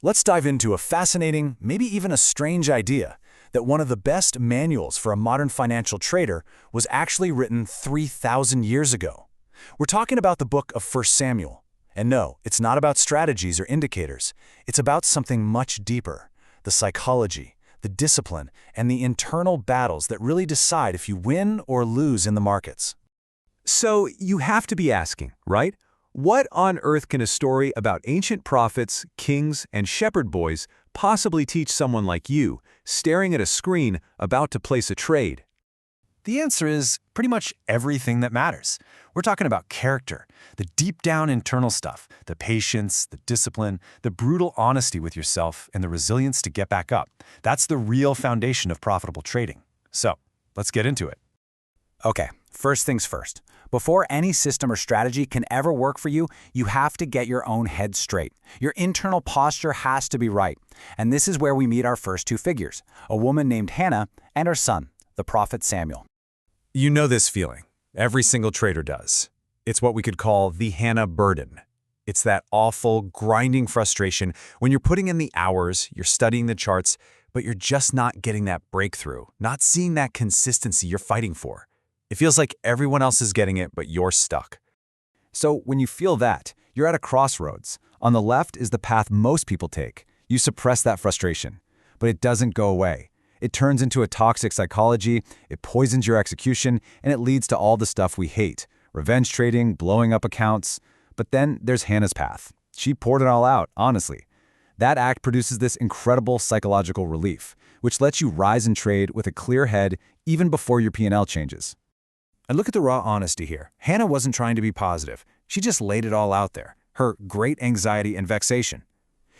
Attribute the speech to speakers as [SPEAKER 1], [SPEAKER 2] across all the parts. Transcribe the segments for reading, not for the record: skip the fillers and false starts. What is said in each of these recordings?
[SPEAKER 1] Let's dive into a fascinating, maybe even a strange idea that one of the best manuals for a modern financial trader was actually written 3,000 years ago. We're talking about the book of 1 Samuel. And no, it's not about strategies or indicators. It's about something much deeper: the psychology, the discipline, and the internal battles that really decide if you win or lose in the markets.
[SPEAKER 2] So you have to be asking, right? What on earth can a story about ancient prophets, kings, and shepherd boys possibly teach someone like you, staring at a screen about to place a trade?
[SPEAKER 3] The answer is pretty much everything that matters. We're talking about character, the deep down internal stuff, the patience, the discipline, the brutal honesty with yourself, and the resilience to get back up. That's the real foundation of profitable trading. So, let's get into it.
[SPEAKER 4] Okay, first things first. Before any system or strategy can ever work for you, you have to get your own head straight. Your internal posture has to be right. And this is where we meet our first two figures, a woman named Hannah and her son, the prophet Samuel.
[SPEAKER 2] You know this feeling. Every single trader does. It's what we could call the Hannah burden. It's that awful, grinding frustration when you're putting in the hours, you're studying the charts, but you're just not getting that breakthrough, not seeing that consistency you're fighting for. It feels like everyone else is getting it, but you're stuck.
[SPEAKER 4] So when you feel that, you're at a crossroads. On the left is the path most people take. You suppress that frustration, but it doesn't go away. It turns into a toxic psychology, it poisons your execution, and it leads to all the stuff we hate: revenge trading, blowing up accounts. But then there's Hannah's path. She poured it all out, honestly. That act produces this incredible psychological relief, which lets you rise and trade with a clear head even before your P&L changes.
[SPEAKER 3] And look at the raw honesty here. Hannah wasn't trying to be positive. She just laid it all out there, her great anxiety and vexation.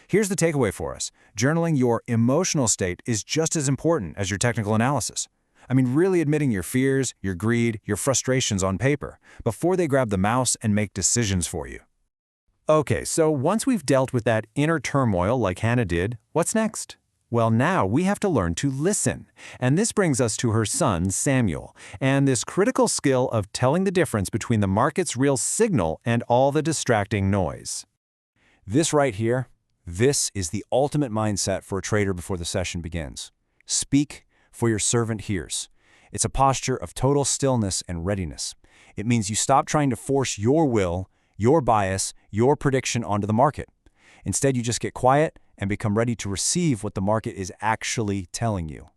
[SPEAKER 3] Here's the takeaway for us. Journaling your emotional state is just as important as your technical analysis. I mean, really admitting your fears, your greed, your frustrations on paper before they grab the mouse and make decisions for you. Okay, so once we've dealt with that inner turmoil like Hannah did, what's next? Well, now we have to learn to listen. And this brings us to her son, Samuel, and this critical skill of telling the difference between the market's real signal and all the distracting noise.
[SPEAKER 1] This right here, this is the ultimate mindset for a trader before the session begins. Speak, for your servant hears. It's a posture of total stillness and readiness. It means you stop trying to force your will, your bias, your prediction onto the market. Instead, you just get quiet and become ready to receive what the market is actually telling you.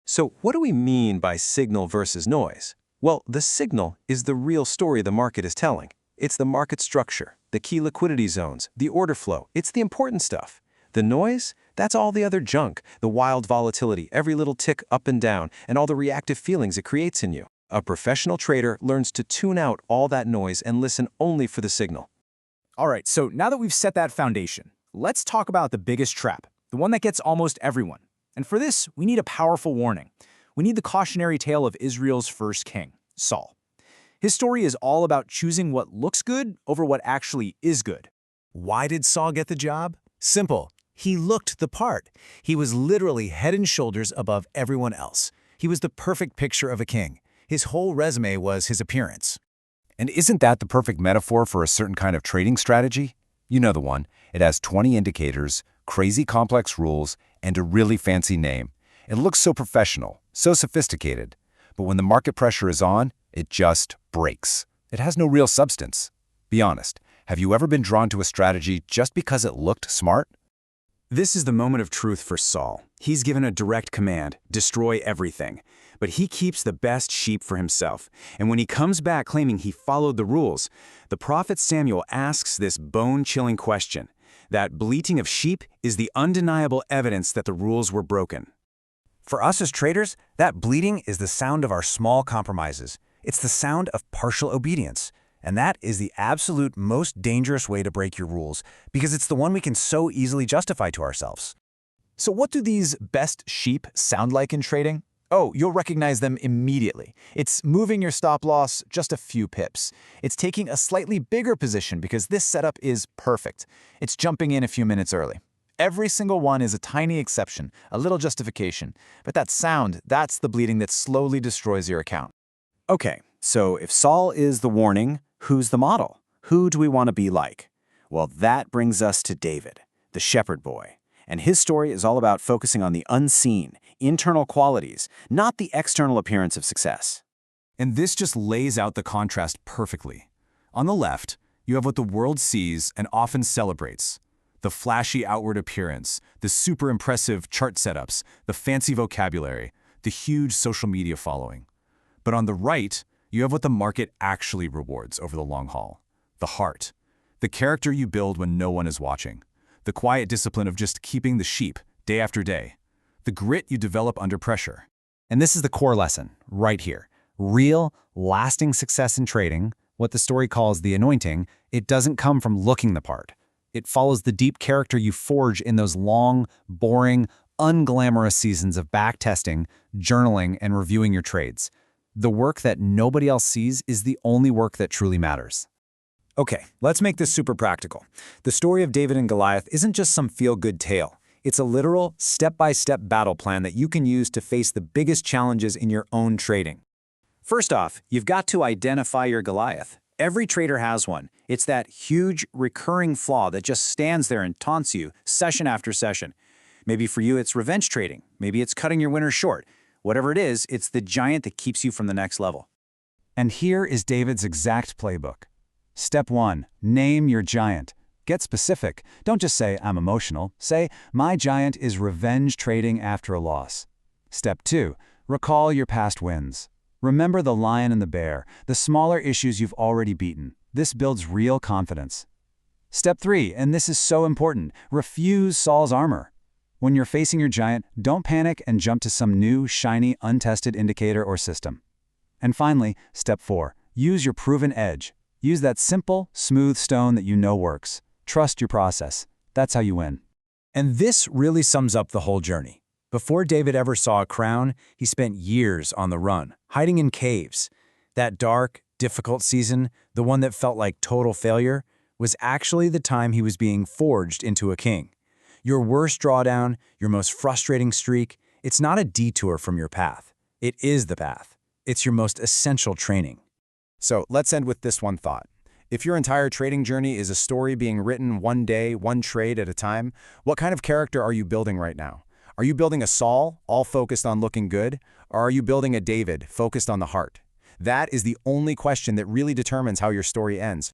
[SPEAKER 3] So what do we mean by signal versus noise? Well, the signal is the real story the market is telling. It's the market structure, the key liquidity zones, the order flow. It's the important stuff. The noise? That's all the other junk, the wild volatility, every little tick up and down, and all the reactive feelings it creates in you. A professional trader learns to tune out all that noise and listen only for the signal.
[SPEAKER 5] All right, so now that we've set that foundation, let's talk about the biggest trap, the one that gets almost everyone. And for this, we need a powerful warning. We need the cautionary tale of Israel's first king, Saul. His story is all about choosing what looks good over what actually is good.
[SPEAKER 1] Why did Saul get the job? Simple. He looked the part. He was literally head and shoulders above everyone else. He was the perfect picture of a king. His whole resume was his appearance.
[SPEAKER 4] And isn't that the perfect metaphor for a certain kind of trading strategy? You know the one. It has 20 indicators, crazy complex rules, and a really fancy name. It looks so professional, so sophisticated. But when the market pressure is on, it just breaks. It has no real substance. Be honest, have you ever been drawn to a strategy just because it looked smart?
[SPEAKER 5] This is the moment of truth for Saul. He's given a direct command: destroy everything. But he keeps the best sheep for himself. And when he comes back claiming he followed the rules, the prophet Samuel asks this bone-chilling question. That bleating of sheep is the undeniable evidence that the rules were broken.
[SPEAKER 1] For us as traders, that bleating is the sound of our small compromises. It's the sound of partial obedience. And that is the absolute most dangerous way to break your rules, because it's the one we can so easily justify to ourselves.
[SPEAKER 5] So what do these best sheep sound like in trading? Oh, you'll recognize them immediately. It's moving your stop loss just a few pips. It's taking a slightly bigger position because this setup is perfect. It's jumping in a few minutes early. Every single one is a tiny exception, a little justification. But that sound, that's the bleeding that slowly destroys your account. Okay, so if Saul is the warning, who's the model? Who do we want to be like? Well, that brings us to David, the shepherd boy. And his story is all about focusing on the unseen, internal qualities, not the external appearance of success.
[SPEAKER 3] And this just lays out the contrast perfectly. On the left, you have what the world sees and often celebrates: the flashy outward appearance, the super impressive chart setups, the fancy vocabulary, the huge social media following. But on the right, you have what the market actually rewards over the long haul: the heart, the character you build when no one is watching, the quiet discipline of just keeping the sheep day after day, the grit you develop under pressure.
[SPEAKER 4] And this is the core lesson, right here. Real, lasting success in trading, what the story calls the anointing, it doesn't come from looking the part. It follows the deep character you forge in those long, boring, unglamorous seasons of backtesting, journaling, and reviewing your trades. The work that nobody else sees is the only work that truly matters.
[SPEAKER 3] Okay, let's make this super practical. The story of David and Goliath isn't just some feel-good tale. It's a literal, step-by-step battle plan that you can use to face the biggest challenges in your own trading. First off, you've got to identify your Goliath. Every trader has one. It's that huge, recurring flaw that just stands there and taunts you session after session. Maybe for you it's revenge trading. Maybe it's cutting your winners short. Whatever it is, it's the giant that keeps you from the next level.
[SPEAKER 4] And here is David's exact playbook. Step 1, name your giant. Get specific. Don't just say, I'm emotional. Say, my giant is revenge trading after a loss. Step 2, recall your past wins. Remember the lion and the bear, the smaller issues you've already beaten. This builds real confidence. Step 3, and this is so important, refuse Saul's armor. When you're facing your giant, don't panic and jump to some new, shiny, untested indicator or system. And finally, step 4, use your proven edge. Use that simple, smooth stone that you know works. Trust your process. That's how you win.
[SPEAKER 3] And this really sums up the whole journey. Before David ever saw a crown, he spent years on the run, hiding in caves. That dark, difficult season, the one that felt like total failure, was actually the time he was being forged into a king. Your worst drawdown, your most frustrating streak, it's not a detour from your path. It is the path. It's your most essential training. So let's end with this one thought. If your entire trading journey is a story being written one day, one trade at a time, what kind of character are you building right now? Are you building a Saul, all focused on looking good? Or are you building a David, focused on the heart? That is the only question that really determines how your story ends.